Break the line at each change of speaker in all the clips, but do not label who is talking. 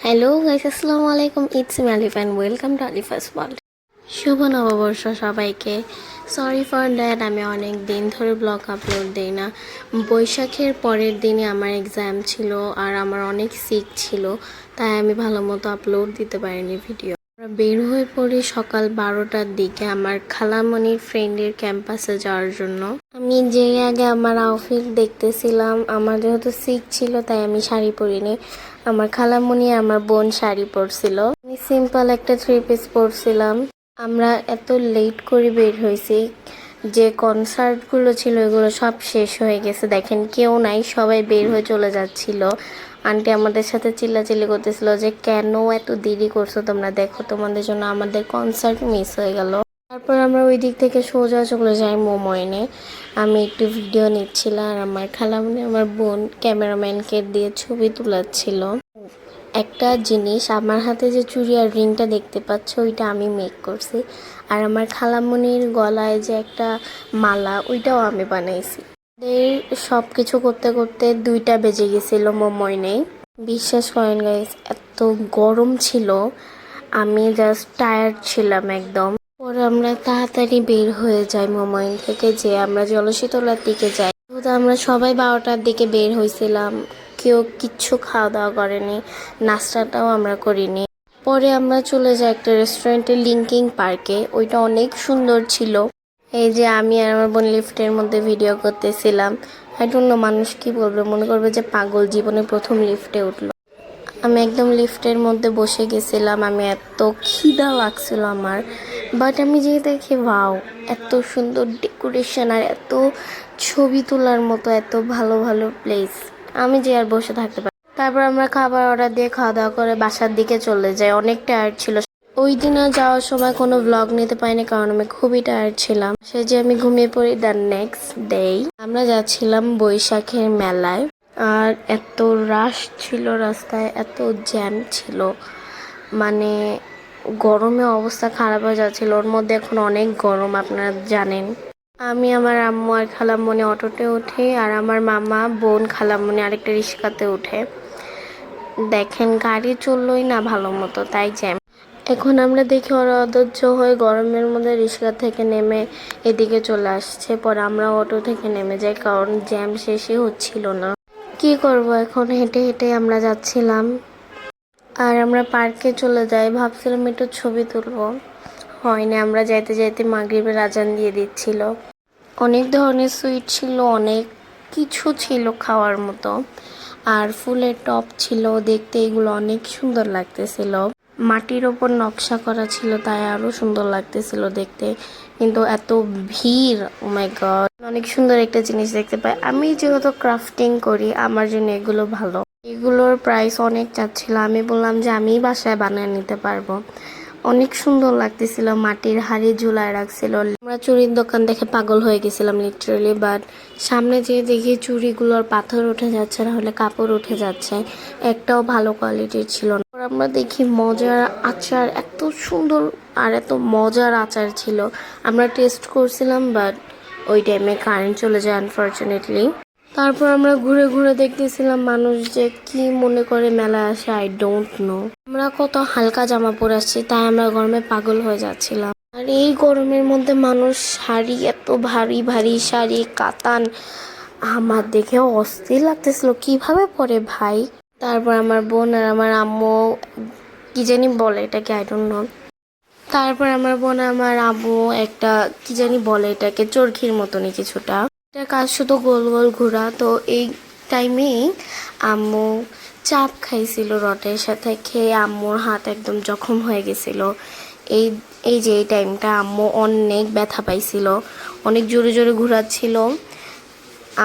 Hello guys, আসসালামু আলাইকুম। It's me Alif and welcome to আলিফাস world. শুভ নববর্ষ সবাইকে। সরি ফর দ্যাট, আমি অনেক দিন ধরে ব্লগ আপলোড দিই না। বৈশাখের পরের দিনে আমার এক্সাম ছিল আর আমার অনেক সিক ছিল, তাই আমি ভালো মতো আপলোড দিতে পারিনি ভিডিও। আমরা বের হয়ে পড়ি সকাল 12টার দিকে আমার খালামণির ফ্রেন্ডের ক্যাম্পাসে যাওয়ার জন্য। আমি যে আগে আমার আউটফিট দেখতেছিলাম, আমার যেহেতু সিক ছিল তাই আমি শাড়ি পরিনি। আমার খালামণি আমার বোন শাড়ি পরছিল, আমি সিম্পল একটা 3 পিস পরছিলাম। আমরা এত লেট করে বের হয়েছি, যে কনসার্টগুলো ছিল এগুলো সব শেষ হয়ে গেছে। দেখেন কেউ নাই, সবাই বের হয়ে চলে যাচ্ছিল। আন্টি আমাদের সাথে চিল্লাচিল্লি করতেছিল যে কেন এত দেরি করছো তোমরা, দেখো তোমাদের জন্য আমাদের কনসার্ট মিস হয়ে গেল। তারপর আমরা ওই দিক থেকে সোজা চলে যাই মোমোইনে। আমি একটু ভিডিও নিচ্ছিলাম আর আমার খালামণি আমার বোন ক্যামেরাম্যানকে দিয়ে ছবি তোলাচ্ছিল। একটা জিনিস, আমার হাতে যে চুড়ি আর রিংটা দেখতে পাচ্ছ ওইটা আমি মেক করছি, আর আমার খালামণির গলায় যে একটা মালা ওইটাও আমি বানাইছি। সব কিছু করতে করতে 2টা বেজে গেছিল মোমোইনে। বিশ্বাস করেন গাইস, এত গরম ছিল, আমি জাস্ট টায়ার্ড ছিলাম একদম। পরে আমরা তাড়াতাড়ি বের হয়ে যাই মোমোইন থেকে, যে আমরা জলশীতলার দিকে যাই। তো আমরা সবাই 12টার দিকে বের হয়েছিলাম, কেউ কিচ্ছু খাওয়া দাওয়া করেনি, নাস্তাটাও আমরা করিনি। পরে আমরা চলে যাই একটা রেস্টুরেন্টে, লিঙ্কিং পার্কে। ওইটা অনেক সুন্দর ছিল। এই যে আমি আর আমার বোন লিফটের মধ্যে ভিডিও করতেছিলাম। আই ডোন্ট নো মানুষ কি বলবে, মনে করবে যে পাগল, জীবনে প্রথম লিফটে উঠলো। আমি একদম লিফটের মধ্যে বসে গেছিলাম, আমি এত খিদা লাগছিল আমার। বাট আমি যে দেখি ওয়াও, এত সুন্দর ডেকোরেশন আর এত ছবি তোলার মতো এত ভালো ভালো প্লেস, আমি যে আর বসে থাকতে পারি। তারপর আমরা খাবার অর্ডার দিয়ে খাওয়া দাওয়া করে বাসার দিকে চলে যাই। অনেক টায়ার্ড ছিল। ওই দিনে যাওয়ার সময় কোনো ব্লগ নিতে পারিনি, কারণ আমি খুবই টায়ার্ড ছিলাম। সে যে আমি ঘুমিয়ে পড়ি। দ্য নেক্সট ডে আমরা যাচ্ছিলাম বৈশাখের মেলায়, আর এত রাশ ছিল রাস্তায়, এত জ্যাম ছিল, মানে গরমে অবস্থা খারাপ হয়ে যাচ্ছিল। ওর মধ্যে এখন অনেক গরম, আপনারা জানেন। আমি আমার আম্মু আর খালাম্মনি অটোতে উঠে, আর আমার মামা বোন খালাম্মনি আরেকটা রিক্সাতে উঠে। দেখেন গাড়ি চললোই না ভালো মতো, তাই জ্যাম। এখন আমরা দেখি ওরা অধৈর্য হয়ে গরমের মধ্যে রিক্সা থেকে নেমে এদিকে চলে আসছে। পরে আমরা অটো থেকে নেমে যাই, কারণ জ্যাম শেষই হচ্ছিল না। কি করব, এখন হেঁটে হেঁটে আমরা যাচ্ছিলাম। আর আমরা পার্কে চলে যাই, ভাবছিলাম একটু ছবি তুলবো, হয়নি। আমরা যাইতে যাইতে মাগরিবের আজান দিয়ে দিচ্ছিল। অনেক ধরনের সুইট ছিল, অনেক কিছু ছিল খাওয়ার মতো, আর ফুলের টপ ছিল। দেখতে এগুলো অনেক সুন্দর লাগতেছিল, মাটির ওপর নকশা করা ছিল, তাই আরো সুন্দর লাগতেছিল দেখতে। কিন্তু এত ভিড়, ও মাই গড। অনেক সুন্দর একটা জিনিস দেখতে পাই। আমি যেহেতু ক্রাফটিং করি, আমার জন্য এগুলো ভালো। এগুলোর প্রাইস অনেক চাচ্ছিল, আমি বললাম যে আমি বাসায় বানিয়ে নিতে পারবো। অনেক সুন্দর লাগতেছিল, মাটির হাড়ি ঝুলায় রাখছিল। আমরা চুড়ির দোকান দেখে পাগল হয়ে গেছিলাম লিটারালি। বাট সামনে যেয়ে দেখি চুড়িগুলোর পাথর উঠে যাচ্ছে, না হলে কাপড় উঠে যাচ্ছে, একটাও ভালো কোয়ালিটির ছিল না। আমরা দেখি মজার আচার, এত সুন্দর আর এত মজার আচার ছিল। আমরা টেস্ট করছিলাম, বাট ওই টাইমে কারেন্ট চলে যায় আনফর্চুনেটলি। তারপর আমরা ঘুরে ঘুরে দেখতেছিলাম মানুষ যে কি মনে করে মেলায় আসে, আই ডোন্ট নো। আমরা কত হালকা জামা পরে আসছি, তাই আমরা গরমে পাগল হয়ে যাচ্ছিলাম। আর এই গরমের মধ্যে মানুষ শাড়ি, এত ভারী ভারী শাড়ি, কাতান, আমার দেখে অস্থির লাগতেছিল কিভাবে পরে ভাই। তারপর আমার বোন আর আমার আম্মু কি জানি বলে এটাকে, আই ডোন্ট নো। তারপর আমার বোন আমার আম্মু একটা কি জানি বলে এটাকে, চরখির মতনই কিছুটা, এটার কাজ শুধু গোল গোল ঘোরা। তো এই টাইমে আম্মু চাপ খাইছিল রডের সাথে, খেয়ে আম্মুর হাত একদম জখম হয়ে গেছিল। এই এই যে এই টাইমটা আম্মু অনেক ব্যথা পাইছিল, অনেক জোরে জোরে ঘোরাচ্ছিল।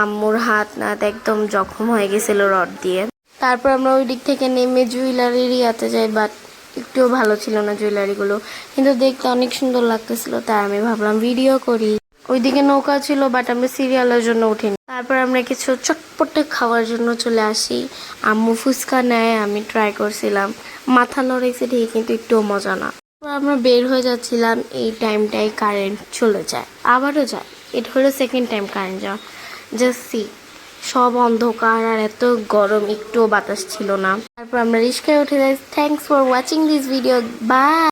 আম্মুর হাত নাত একদম জখম হয়ে গেছিল রড দিয়ে। তারপর আমরা ওই দিক থেকে নেমে জুয়েলারির ইয়াতে যাই, বাট একটুও ভালো ছিল না জুয়েলারিগুলো, কিন্তু দেখতে অনেক সুন্দর লাগতেছিল, তাই আমি ভাবলাম ভিডিও করি। ওইদিকে নৌকা ছিল, বাট আমরা সিরিয়ালের জন্য উঠিনি। তারপর আমরা কিছু চটপটে খাওয়ার জন্য চলে আসি। আম্মু ফুচকা নেয়, আমি ট্রাই করছিলাম, মাথা লড়াইছে ঠিক, কিন্তু একটুও মজা না। আমরা বের হয়ে যাচ্ছিলাম, এই টাইমটাই কারেন্ট চলে যায়, আবারও যায়। এটা হলো সেকেন্ড টাইম কারেন্ট যাওয়া। জাস্ট সি, সব অন্ধকার আর এত গরম, একটুও বাতাস ছিল না। তারপর আমরা রিস্কায় উঠে যাই। Thanks for watching this video, by.